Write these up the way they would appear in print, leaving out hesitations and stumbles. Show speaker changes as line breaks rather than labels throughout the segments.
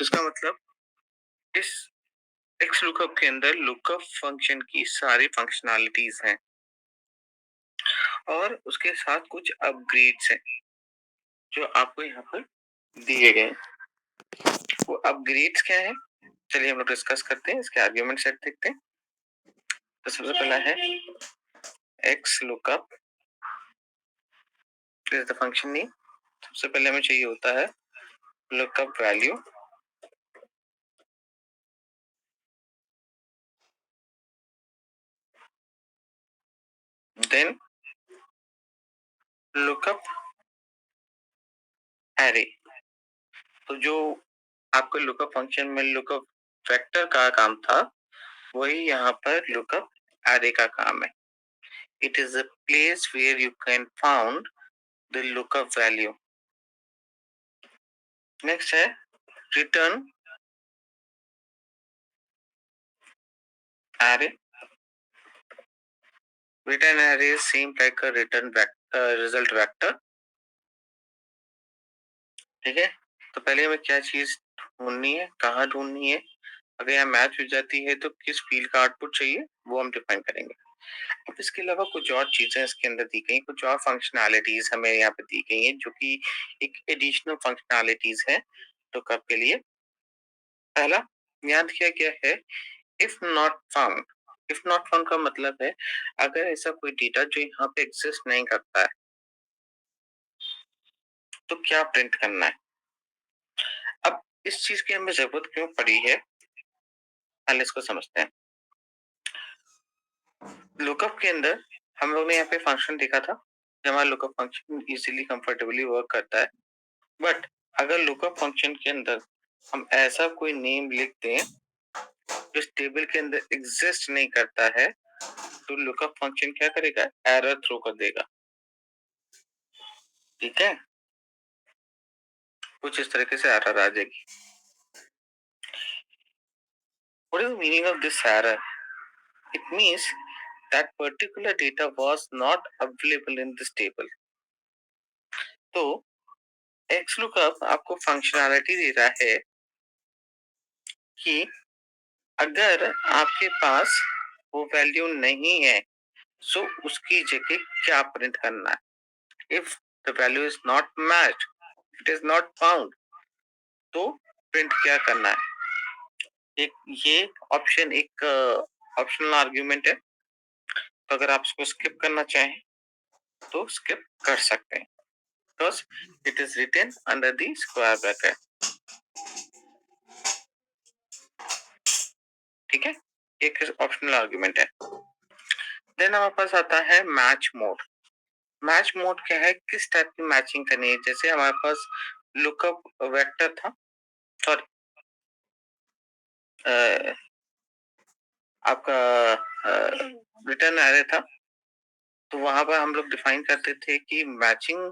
इसका मतलब इस एक्स लुकअप के अंदर लुकअप फंक्शन की सारी फंक्शनैलिटीज हैं और उसके साथ कुछ अपग्रेड्स हैं जो आपको यहाँ पर दिए गए। वो अपग्रेड्स क्या है, चलिए हम लोग डिस्कस करते हैं। इसके आर्ग्यूमेंट सेट देखते हैं। तो सबसे पहला है X lookup is the function name. सबसे पहले हमें चाहिए होता है lookup value, then lookup array. तो जो आपको लुकअप फंक्शन में लुकअप वेक्टर का काम था वही यहाँ पर लुकअप एरे का काम है। It is a place where you can found the lookup value. Next है return array. Return array same like a return result vector. ठीक है, तो पहले हमें क्या चीज ढूंढनी है, कहाँ ढूंढनी है, अगर यहाँ मैच हो जाती है तो किस फील्ड का आउटपुट चाहिए वो हम डिफाइन करेंगे। अब इसके अलावा कुछ और चीजें इसके अंदर दी गई, कुछ और फंक्शनैलिटीज हमें यहाँ पे दी गई हैं जो कि एक एडिशनल फंक्शनैलिटीज है लुकअप के लिए। पहला याद किया गया है if not found. If not found का मतलब है अगर ऐसा कोई डेटा जो यहाँ पे एग्जिस्ट नहीं करता है तो क्या प्रिंट करना है। अब इस चीज की हमें जरूरत क्यों पड़ी है, पहले इसको समझते हैं। लुकअप के अंदर हम लोग ने यहाँ पे फंक्शन देखा था, हमारा lookup function easily comfortably work करता है। बट अगर लुकअप फंक्शन के अंदर हम ऐसा कोई नेम लिख दें जो इस टेबल के अंदर एग्जिस्ट नहीं करता है तो लुकअप फंक्शन क्या करेगा, एरर थ्रो कर देगा। ठीक है, कुछ इस तरीके से एरर आ जाएगी। What is the meaning of this error? It means that particular data was not available in this table. तो XLOOKUP आपको फंक्शनैलिटी दे रहा है कि अगर आपके पास वो वैल्यू नहीं है तो उसकी जगह क्या प्रिंट करना है। If the value is not matched, it is not found, तो प्रिंट क्या करना है। एक ये ऑप्शन एक ऑप्शनल आर्ग्यूमेंट है, तो अगर आप इसको स्किप करना चाहें तो स्किप कर सकते हैं because it is written under the square bracket. ठीक है, एक ऑप्शनल आर्गुमेंट है। देन हमारे पास आता है मैच मोड। मैच मोड क्या है, किस टाइप की मैचिंग करनी है। जैसे हमारे पास लुकअप वेक्टर था, सॉरी आपका रिटर्न एरे था, तो वहां पर हम लोग डिफाइन करते थे कि मैचिंग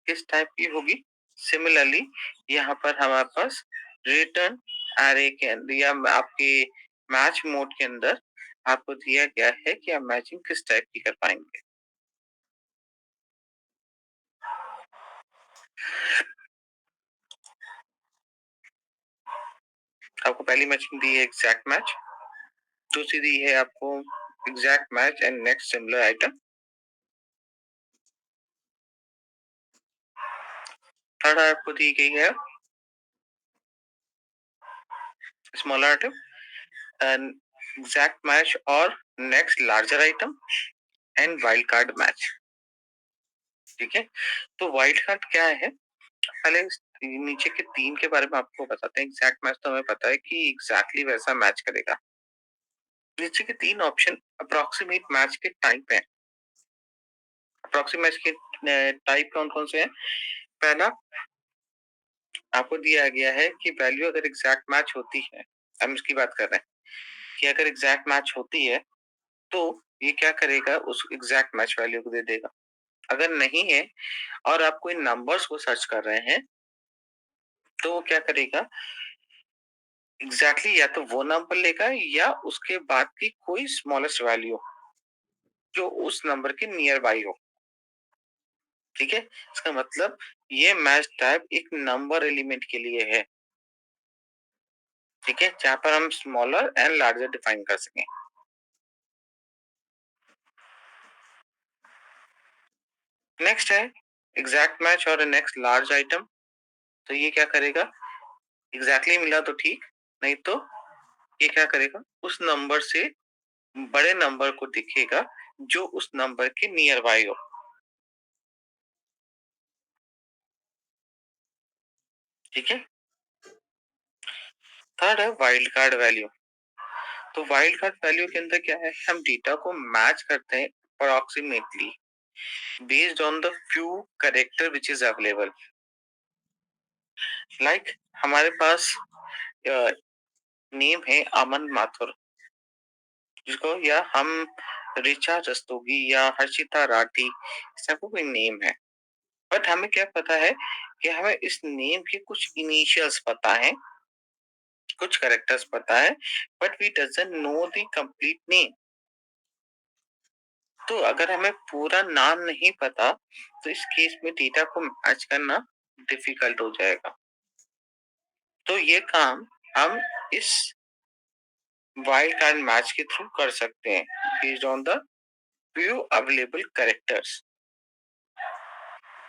किस टाइप की होगी। सिमिलरली यहाँ पर हमारे पास रिटर्न एरे के अंदर या आपके मैच मोड के अंदर आपको दिया गया है कि आप मैचिंग किस टाइप की कर पाएंगे। आपको पहली मैचिंग दी है एग्जैक्ट मैच, दूसरी दी है आपको exact match and next similar item, third आपको दी गई है smaller item and exact match और next larger item and wild card match. ठीक है, तो वाइल्ड कार्ड क्या है, पहले नीचे के तीन के बारे में आपको बताते हैं। एग्जैक्ट मैच तो हमें पता है कि एग्जैक्टली वैसा मैच करेगा। नीचे के तीन ऑप्शन अप्रोक्सीमेट मैच के टाइप है। अप्रोक्सीमेट मैच के टाइप कौन कौन से हैं। पहला आपको दिया गया है कि वैल्यू अगर एग्जैक्ट मैच होती है, हम इसकी बात कर रहे हैं कि अगर एग्जैक्ट मैच होती है तो ये क्या करेगा, उस एग्जैक्ट मैच वैल्यू को दे देगा। अगर नहीं है और आप कोई नंबर्स को सर्च कर रहे हैं तो वो क्या करेगा, एग्जैक्टली या तो वो नंबर लेगा या उसके बाद की कोई स्मॉलेस्ट वैल्यू जो उस नंबर के नियर बाई हो। ठीक है, इसका मतलब ये मैच टाइप एक नंबर एलिमेंट के लिए है। ठीक है, जहां पर हम स्मॉलर एंड लार्जर डिफाइन कर सकें। नेक्स्ट है एग्जैक्ट मैच और नेक्स्ट लार्ज आइटम। तो ये क्या करेगा, एग्जैक्टली मिला तो ठीक, नहीं तो ये क्या करेगा, उस नंबर से बड़े नंबर को दिखेगा जो उस नंबर के नियर बाई हो। ठीक है। थर्ड है वाइल्ड कार्ड वैल्यू। तो वाइल्ड कार्ड वैल्यू के अंदर क्या है, हम डेटा को मैच करते हैं approximately based on the few character which is available. Like हमारे पास नेम है अमन माथुर, जिसको या हम रिचा रस्तोगी या हर्षिता राठी, सबको कोई नेम है, बट हमें क्या पता है कि हमें इस नेम के कुछ इनिशियल्स पता है, कुछ करेक्टर्स पता है, but we doesn't know the complete name. तो अगर हमें पूरा नाम नहीं पता तो इस केस में डेटा को मैच करना डिफिकल्ट हो जाएगा। तो ये काम हम इस वाइल्ड कार्ड मैच के थ्रू कर सकते हैं based on the few available characters.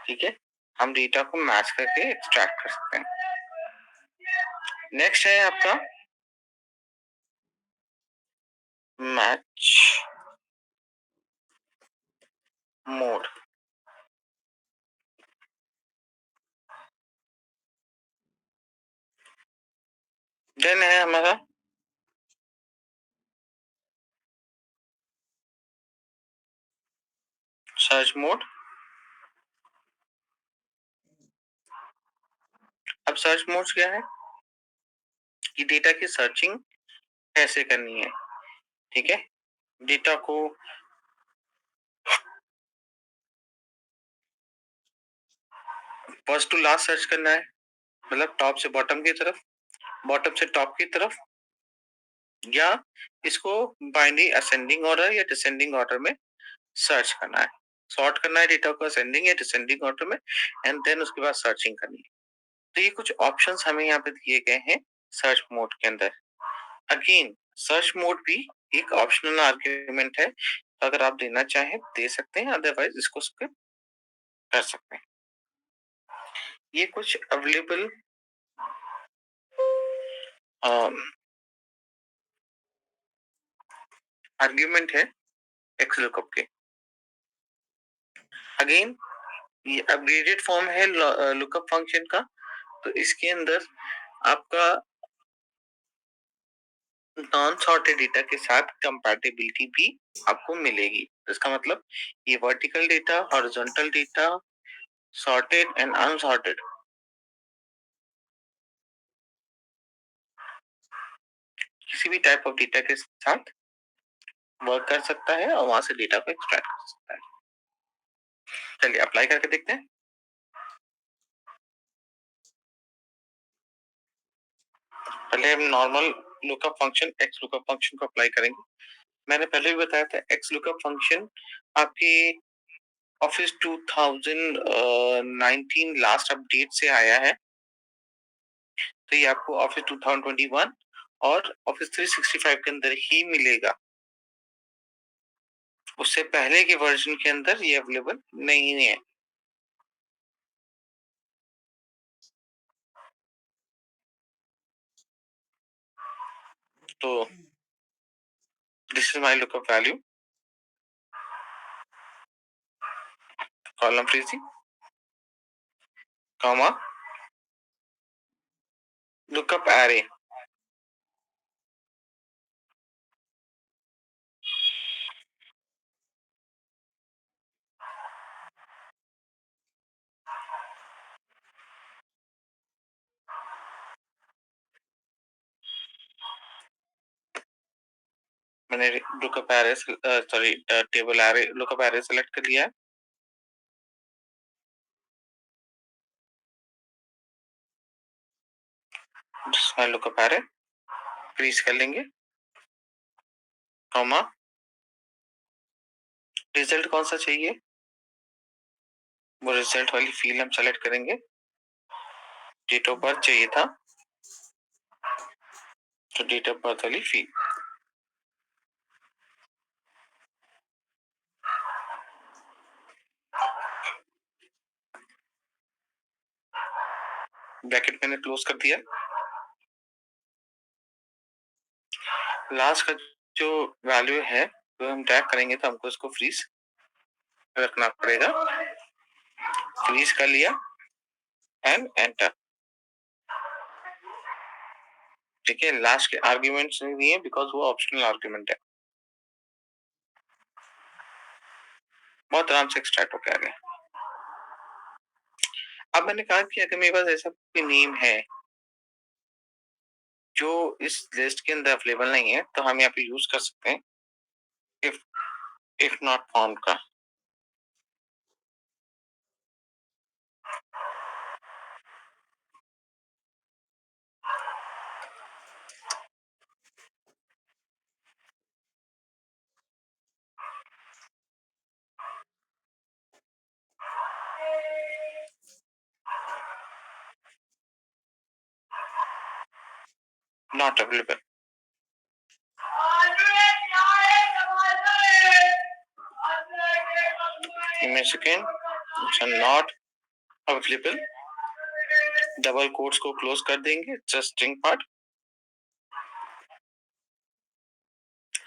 ठीक है, हम डेटा को मैच करके एक्सट्रैक्ट कर सकते हैं। नेक्स्ट है आपका मैच मोड। देन है हमारा सर्च मोड। अब सर्च मोड क्या है कि डेटा की सर्चिंग कैसे करनी है। ठीक है, डेटा को फर्स्ट टू लास्ट सर्च करना है, मतलब टॉप से बॉटम की तरफ, बॉटम से टॉप की तरफ, या इसको बाइनरी असेंडिंग ऑर्डर या डिसेंडिंग ऑर्डर में सर्च करना है। सॉर्ट करना है डेटा को असेंडिंग या डिसेंडिंग ऑर्डर में, एंड देन उसके बाद सर्चिंग करनी है। तो ये कुछ ऑप्शंस हमें यहाँ पे दिए गए हैं सर्च मोड के अंदर। अगेन सर्च मोड भी एक ऑप्शनल आर्ग्यूमेंट है, अगर आप देना चाहें दे सकते हैं, अदरवाइज इसको स्किप कर सकते हैं। ये कुछ अवेलेबल आर्ग्यूमेंट है एक्स लुकअप के। अगेन ये अपग्रेडेड फॉर्म है लुकअप फंक्शन का, तो इसके अंदर आपका नॉन सॉर्टेड डेटा के साथ कंपैटिबिलिटी भी आपको मिलेगी। इसका मतलब ये vertical data, horizontal data, sorted and unsorted, किसी भी टाइप ऑफ डेटा के साथ वर्क कर सकता है और वहां से डेटा को एक्सट्रैक्ट कर सकता है। चलिए अप्लाई करके देखते हैं। पहले हम normal lookup function x lookup function को अप्लाई करेंगे। मैंने पहले भी बताया था एक्स लुकअप फंक्शन आपकी ऑफिस 2019 लास्ट अपडेट से आया है, तो ये आपको ऑफिस 2021 और ऑफिस 365 के अंदर ही मिलेगा। उससे पहले के वर्जन के अंदर ये अवेलेबल नहीं है। तो this is my lookup value, column freezing, comma lookup array. मैंने lookup array sorry table array lookup array select कर लिया है। जिसमें लुकअप एरे फ्रीज कर लेंगे, कॉमा रिजल्ट कौन सा चाहिए, वो रिजल्ट वाली फील्ड हम सेलेक्ट करेंगे। डेट ऑफ बर्थ चाहिए था, तो डेट ऑफ बर्थ वाली फील्ड, ब्रैकेट मैंने क्लोज कर दिया। लास्ट का जो वैल्यू है तो हम टैग करेंगे तो हमको इसको फ्रीज रखना पड़ेगा। फ्रीज कर लिया एंड एंटर। ठीक है, लास्ट के आर्ग्यूमेंट्स नहीं दिए बिकॉज वो ऑप्शनल आर्ग्यूमेंट है। बहुत आराम से एक्सट्रैक्ट होकर आ गया। अब मैंने कहा कि अगर मेरे पास ऐसा कोई नेम है जो इस लिस्ट के अंदर अवेलेबल नहीं है तो हम यहाँ पे यूज कर सकते हैं इफ इफ नॉट फाउंड का। Not available. Give me a second. It's not available. Double quotes को क्लोज कर देंगे, जस्ट स्ट्रिंग पार्ट,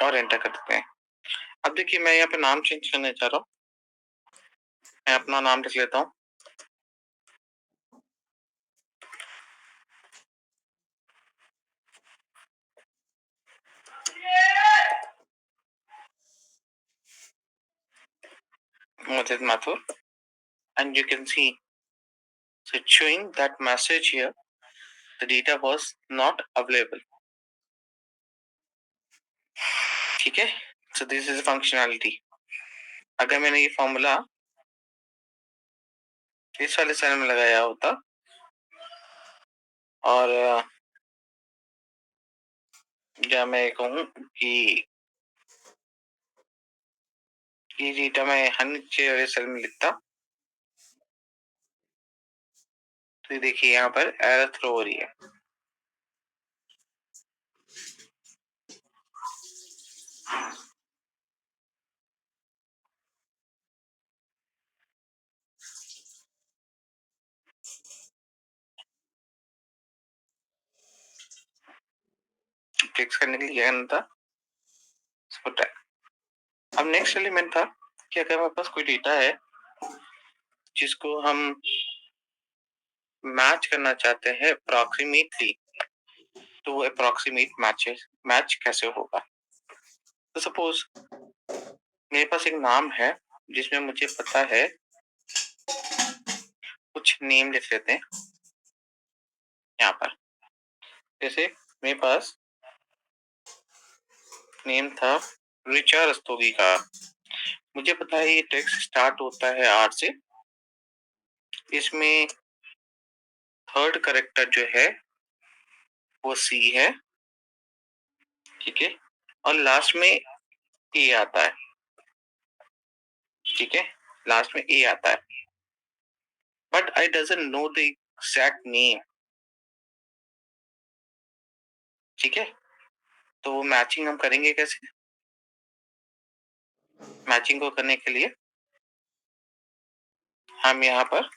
और एंटर कर देते हैं। अब देखिए मैं यहाँ पे नाम चेंज करने चाह रहा हूँ। मैं अपना नाम लिख लेता हूँ। Mudit Mathur, and you can see so it's showing that message here the data was not available. ठीक है, so this is a functionality. अगर मैंने ये फॉर्मूला इस वाले सेल में लगाया होता और या मैं कहूँ कि ये डेटा मैं नीचे वाले सेल में लिखता तो देखिए यहाँ पर एरर थ्रो हो रही है। फिक्स करने के लिए क्या करना था, अब नेक्स्ट एलिमेंट था कि अगर हमारे पास कोई डेटा है जिसको हम मैच करना चाहते हैं अप्रोक्सीमेटली, तो वो अप्रोक्सीमेट मैच कैसे होगा। तो सपोज मेरे पास एक नाम है जिसमें मुझे पता है, कुछ नेम लिख लेते हैं यहाँ पर। जैसे मेरे पास नेम था रिचा रस्तोगी का, मुझे पता है ये टेक्स्ट स्टार्ट होता है आर से, इसमें थर्ड करेक्टर जो है वो सी है, ठीक है, और लास्ट में ए आता है। ठीक है, लास्ट में ए आता है, but I doesn't know the exact name. ठीक है, तो वो मैचिंग हम करेंगे कैसे। मैचिंग को करने के लिए हम यहाँ पर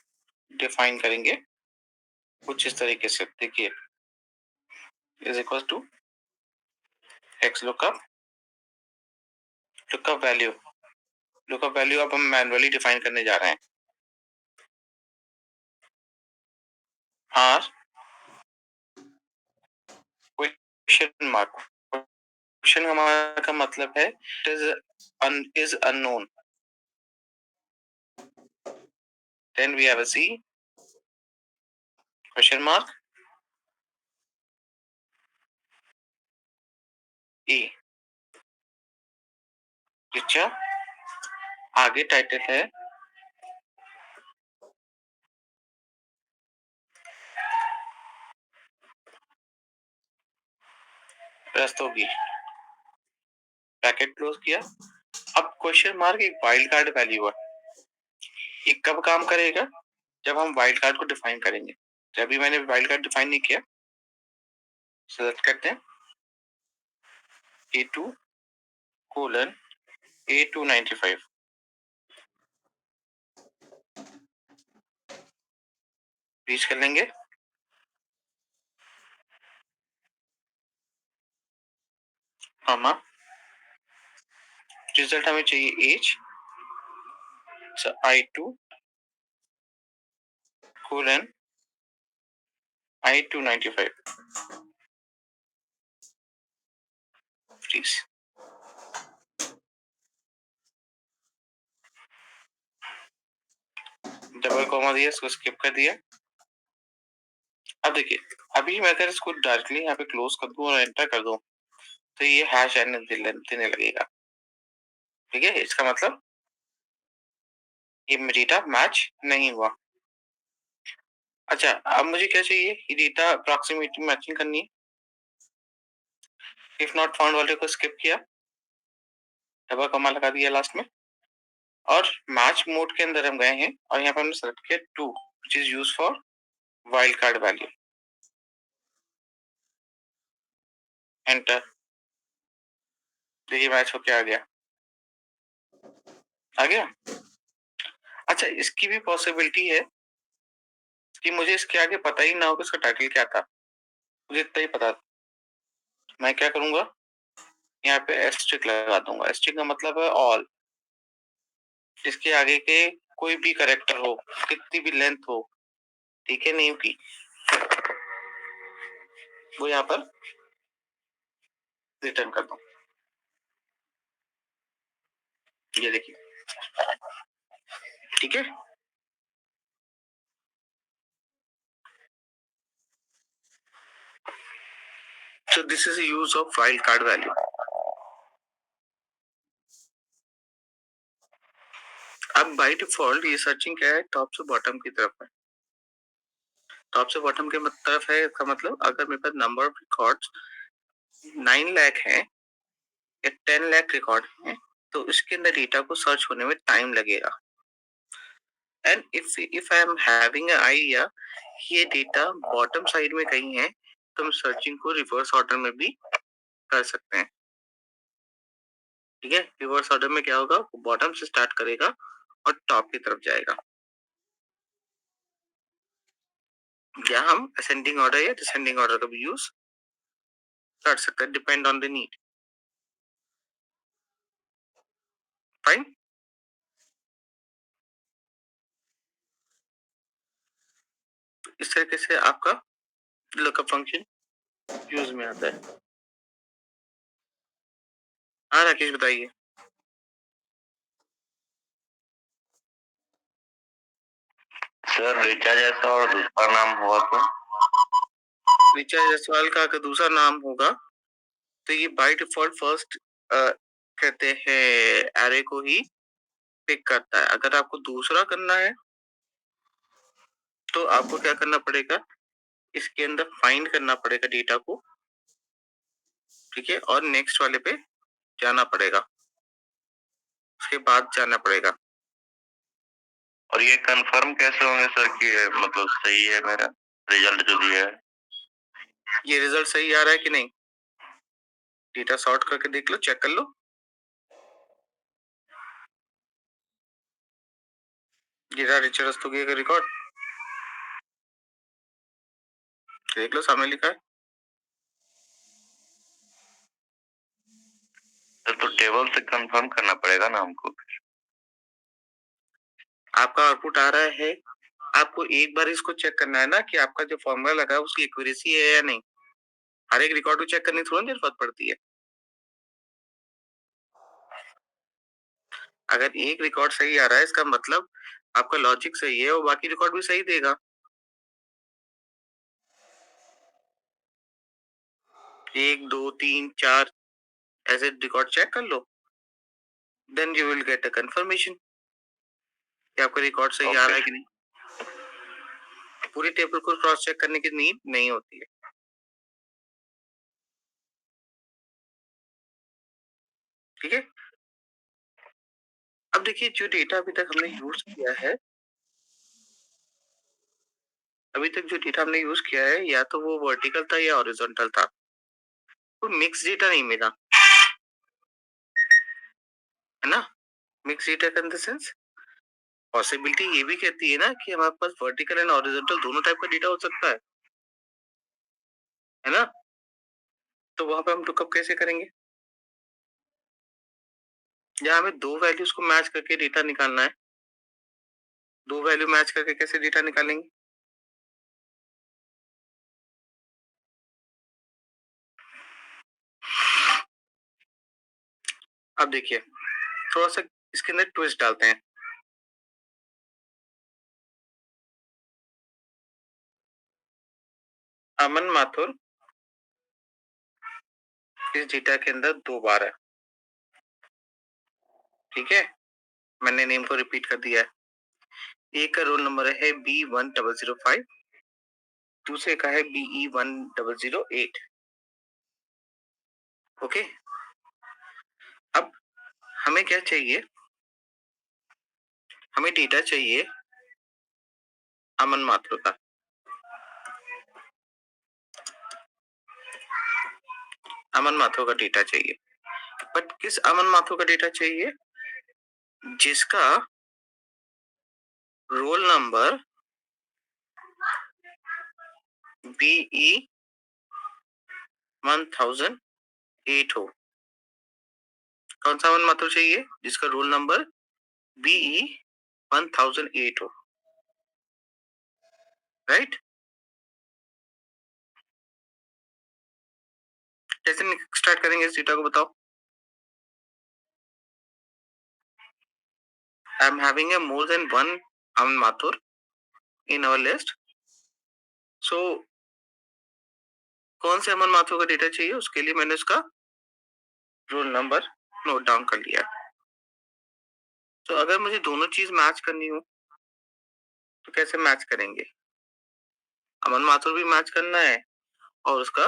डिफाइन करेंगे कुछ इस तरीके से। देखिए is equal to X lookup value. Lookup value अब हम मैन्युअली डिफाइन करने जा रहे हैं। आर क्वेश्चन मार्क, क्वेश्चन हमारा का मतलब है is unknown, then we have a C question mark E Richa, आगे टाइटल है रस्तोगी, ब्रैकेट क्लोज किया। अब क्वेश्चन मार्क एक वाइल्ड कार्ड वैल्यू है, ये कब काम करेगा, जब हम वाइल्ड कार्ड को डिफाइन करेंगे। तो अभी मैंने वाइल्ड कार्ड डिफाइन नहीं किया, सेलेक्ट करते हैं A2 कोलन A295 रीच कर लेंगे। हाँ, रिजल्ट हमें चाहिए as I2 colon I295 please. Double comma दिया, इसको स्किप कर दिया। अब देखिए, अभी मैं अगर इसको डायरेक्टली यहाँ पे क्लोज कर दूं और एंटर कर दूं तो ये हैश एन देने लगेगा। ठीक है, इसका मतलब ये डेटा मैच नहीं हुआ। अच्छा, अब मुझे क्या चाहिए, ये डेटा अप्रॉक्सीमेटली मैचिंग करनी है। इफ नॉट फाउंड वाले को स्किप किया, डबल कॉमा लगा दिया लास्ट में, और मैच मोड के अंदर हम गए हैं और यहाँ पे हमने सेलेक्ट किया 2 which is used for wild card value. Enter. देखिए मैच होके आ गया। आ गया। अच्छा, इसकी भी पॉसिबिलिटी है कि मुझे इसके आगे पता ही ना हो कि इसका टाइटल क्या था, मुझे इतना ही पता। मैं क्या करूंगा, यहाँ पे एस्ट्रिक लगा दूंगा। एस्ट्रिक का मतलब है ऑल। इसके आगे के कोई भी करेक्टर हो, कितनी भी लेंथ हो, ठीक है, नेम की, वो यहाँ पर रिटर्न कर दूं। ये देखिए, ठीक है। So this is the use of wildcard value. अब बाय डिफॉल्ट ये सर्चिंग क्या है, टॉप से बॉटम की तरफ है। टॉप से बॉटम के तरफ है, इसका मतलब अगर मेरे पास नंबर ऑफ रिकॉर्ड्स 9 लाख है या 10 लाख रिकॉर्ड है तो इसके अंदर डेटा को सर्च होने में टाइम लगेगा। And if I am having an idea ये डेटा बॉटम साइड में कहीं है तो हम सर्चिंग को रिवर्स ऑर्डर में भी कर सकते हैं। ठीक है, रिवर्स ऑर्डर में क्या होगा, बॉटम से स्टार्ट करेगा और टॉप की तरफ जाएगा। या हम असेंडिंग ऑर्डर या डिसेंडिंग ऑर्डर का भी यूज कर सकते हैं, depend on the need. Fine. इस तरीके से आपका लुकअप फंक्शन यूज में आता है। हाँ राकेश बताइए। सर ऋचा जायसवाल और दूसरा नाम हुआ तो? ऋचा जायसवाल का अगर दूसरा नाम होगा तो ये बाय डिफॉल्ट फर्स्ट कहते हैं एरे को ही पिक करता है। अगर आपको दूसरा करना है तो आपको क्या करना पड़ेगा, इसके अंदर फाइंड करना पड़ेगा डेटा को, ठीक है, और नेक्स्ट वाले पे जाना पड़ेगा, उसके बाद जाना पड़ेगा। और ये कंफर्म कैसे होंगे सर कि मतलब सही है मेरा रिजल्ट जो दिया है? ये रिजल्ट सही आ रहा है कि नहीं, डेटा सॉर्ट करके देख लो, चेक कर लो। डेटा रिचर का रिकॉर्ड देख लो, सामने लिखा है। तो टेबल से कंफर्म करना पड़ेगा ना हमको। आपका आउटपुट आ रहा है, आपको एक बार इसको चेक करना है ना कि आपका जो फॉर्मूला लगा है उसकी एक्यूरेसी है या नहीं। हर एक रिकॉर्ड को चेक करने की थोड़ी जरूरत पड़ती है। अगर एक रिकॉर्ड सही आ रहा है इसका मतलब आपका लॉजिक सही है और बाकी रिकॉर्ड भी सही देगा। 1 2 3 4 ऐसे रिकॉर्ड चेक कर लो, then you will get a confirmation कि आपका रिकॉर्ड सही आ रहा है कि नहीं। पूरी टेबल को क्रॉस चेक करने की नीड नहीं होती है। ठीक है, अब देखिए जो डेटा अभी तक हमने यूज किया है, अभी तक जो डेटा हमने यूज किया है या तो वो वर्टिकल था या हॉरिजॉन्टल था, तो मिक्स डेटा नहीं मिला। है ना। Mix data in the sense possibility ये भी कहती है ना कि हमारे पास वर्टिकल एंड हॉरिजॉन्टल दोनों टाइप का डेटा हो सकता है ना। तो वहां पे हम लुकअप कैसे करेंगे, या हमें दो वैल्यूज को मैच करके डेटा निकालना है, दो वैल्यू मैच करके कैसे डेटा निकालेंगे। अब देखिए थोड़ा सा इसके अंदर ट्विस्ट डालते हैं। अमन माथुर इस डेटा के अंदर दो बार है, ठीक है। मैंने नेम को रिपीट कर दिया है। एक का रोल नंबर है B1005, दूसरे का है BE1008। ओके। अब हमें क्या चाहिए, हमें डेटा चाहिए अमन माथुर का। अमन माथुर का डेटा चाहिए, बट किस अमन माथुर का डेटा चाहिए, जिसका रोल नंबर BE1008 हो। कौन सा अमन माथुर चाहिए, जिसका रोल नंबर BE1008 हो, राइट। कैसे स्टार्ट करेंगे इस डेटा को बताओ। I am having a more than one Aman Mathur in our list. So कौन से अमन माथुर का डेटा चाहिए, उसके लिए मैंने उसका रोल नंबर नोट डाउन कर लिया। तो अगर मुझे दोनों चीज मैच करनी हो तो कैसे मैच करेंगे, अमन माथुर भी मैच करना है और उसका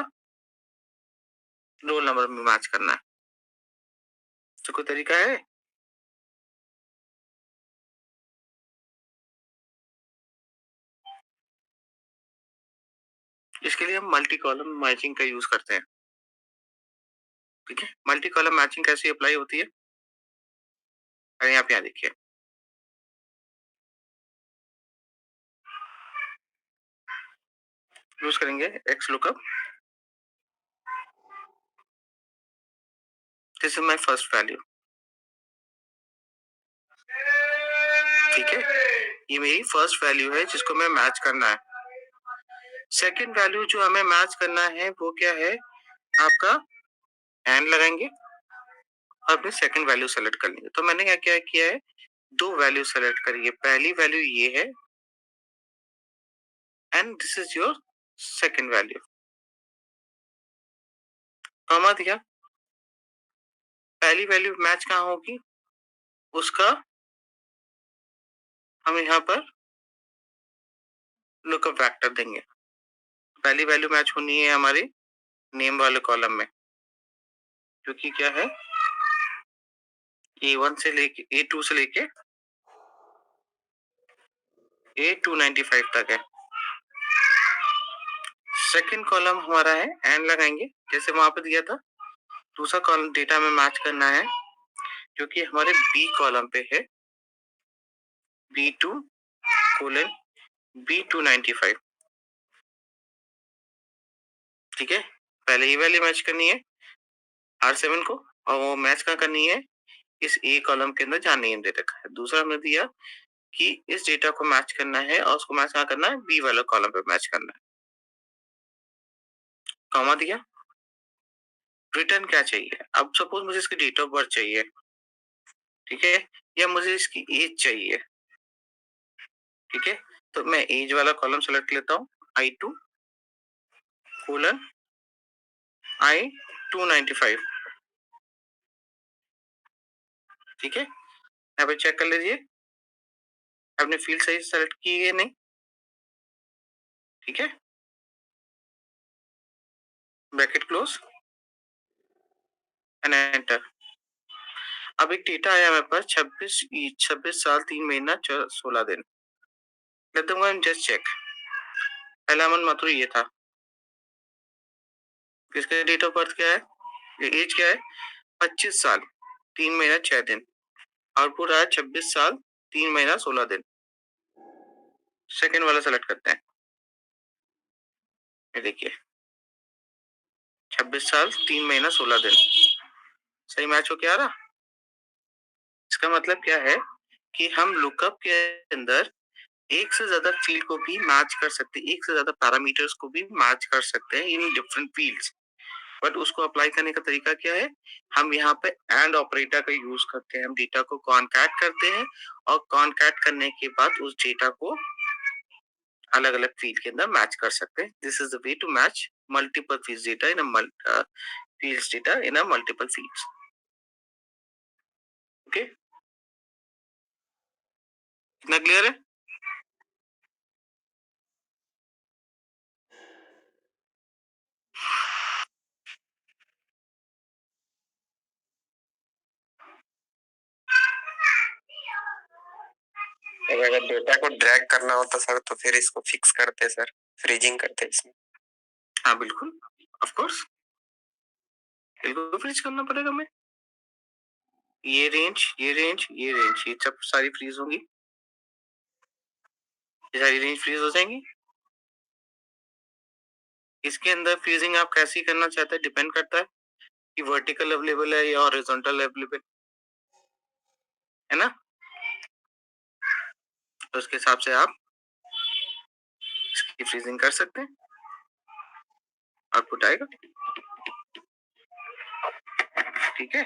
रोल नंबर भी मैच करना है। तो कोई तरीका है। इसके लिए हम मल्टी कॉलम मैचिंग का यूज करते हैं, ठीक है। मल्टी कॉलम मैचिंग कैसे अप्लाई होती है, अरे आप यहाँ देखिए। यूज करेंगे x lookup. This is my first value, ठीक है। ये मेरी फर्स्ट वैल्यू है जिसको मैं मैच करना है। सेकंड वैल्यू जो हमें मैच करना है वो क्या है, आपका एंड लगाएंगे और अपनी सेकंड वैल्यू सेलेक्ट कर लेंगे। तो मैंने क्या क्या किया है, दो वैल्यू सेलेक्ट करिए। पहली वैल्यू ये है and this is your second value, comma दिया। पहली वैल्यू मैच कहाँ होगी, उसका हम यहाँ पर लुकअप वेक्टर देंगे। पहली वैल्यू मैच होनी है हमारी नेम वाले कॉलम में, जो कि क्या है A1 से लेके A2 से लेके A295 तक है। सेकंड कॉलम हमारा है एंड लगाएंगे जैसे वहां पर दिया था। दूसरा कॉलम डेटा में मैच करना है जो कि हमारे बी कॉलम पे है, B2:B295, ठीक है। पहले ये वैल्यू मैच करनी है R7 को, और वो मैच कहाँ करनी है, इस ए कॉलम के अंदर जहाँ नेम दे रखा है। दूसरा हमने दिया कि इस डेटा को मैच करना है और उसको मैच कहाँ करना है, बी वाले कॉलम पे मैच करना है, कॉमा दिया। रिटर्न क्या चाहिए, अब सपोज मुझे इसकी डेट ऑफ बर्थ चाहिए, ठीक है, या मुझे इसकी एज चाहिए, ठीक है। तो मैं एज वाला कॉलम सेलेक्ट लेता हूँ, I2:I295, ठीक है। यहाँ पे चेक कर लीजिए आपने फील्ड सही सेलेक्ट की है नहीं, ठीक है। Bracket close and enter. अब एक डेटा आया मेरे पास 26 साल 3 महीना 16 दिन। Let them just check. पहला अमन माथुर ये था, इसका डेट ऑफ बर्थ क्या है, एज क्या है, 25 साल 3 महीना 6 दिन। आउटपुट आया 26 साल 3 महीना 16 दिन। सेकेंड वाला सेलेक्ट करते हैं। ये देखिए 26 साल 3 महीना 16 दिन सही मैच हो क्या आ रहा। इसका मतलब क्या है कि हम लुकअप के अंदर एक से ज्यादा फील्ड को भी मैच कर सकते हैं, एक से ज्यादा पैरामीटर्स को भी मैच कर सकते हैं इन डिफरेंट फील्ड्स। बट उसको अप्लाई करने का तरीका क्या है, हम यहाँ पे एंड ऑपरेटर का यूज करते हैं। हम डेटा को कॉन्कैट करते हैं और कॉन्कैट करने के बाद उस डेटा को अलग अलग फील्ड के अंदर मैच कर सकते हैं। This is the way to match multiple field data in fields data in a multiple fields. Okay, इतना क्लियर है।
अगर डेटा को ड्रैग करना होता सर तो फिर इसको फिक्स करते सर, फ्रीजिंग करते इसमें।
हाँ बिल्कुल, ऑफ कोर्स बिल्कुल फ्रीज करना पड़ेगा हमें। ये रेंज ये रेंज ये रेंज ये सब सारी फ्रीज होंगी, ये सारी रेंज फ्रीज हो जाएंगी। इसके अंदर फ्रीजिंग आप कैसी करना चाहते हैं डिपेंड करता है कि वर्टिकल अवेलेबल है या हॉरिजॉन्टल अवेलेबल है ना। तो उसके हिसाब से आप इसकी फ्रीजिंग कर सकते हैं, आउटपुट आएगा। ठीक है,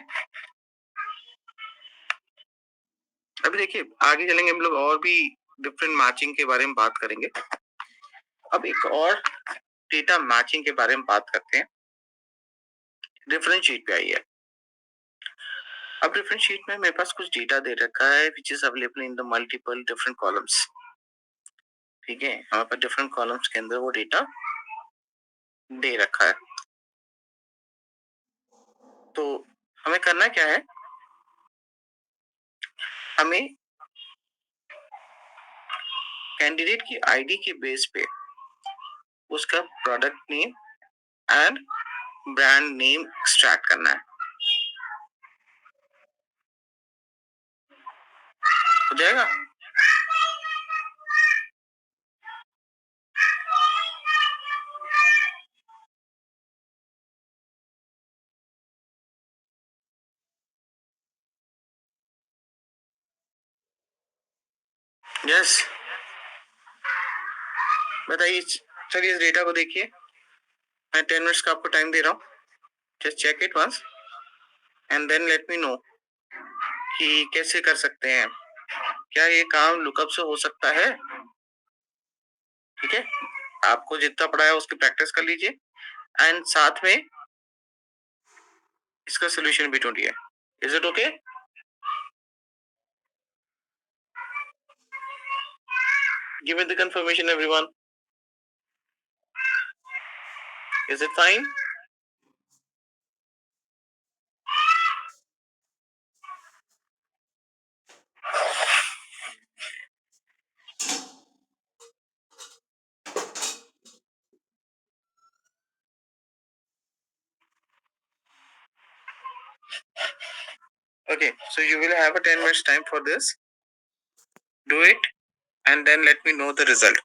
अभी देखिए आगे चलेंगे हम लोग और भी डिफरेंट मैचिंग के बारे में बात करेंगे। अब एक और डेटा मैचिंग के बारे में बात करते हैं। डिफरेंट शीट पे आई है। अब डिफरेंट शीट में मेरे पास कुछ डेटा दे रखा है which is available in the multiple different columns. ठीक है, हमारे पास डिफरेंट कॉलम्स के अंदर वो डेटा दे रखा है। तो हमें करना क्या है, हमें कैंडिडेट की आईडी के बेस पे उसका product name and brand name extract करना है। हो जाएगा। यस, बताइए। चलिए इस डेटा को देखिए, मैं 10 मिनट्स का आपको टाइम दे रहा हूँ। Just check it once and then let me know कि कैसे कर सकते हैं, क्या ये काम लुकअप से हो सकता है। ठीक है, आपको जितना पढ़ा है उसकी प्रैक्टिस कर लीजिए एंड साथ में इसका सोल्यूशन भी ढूंढिए। Is it okay? Give me the confirmation everyone. Is it fine? Okay, so you will have a 10 minutes time for this. Do it and then let me know the result.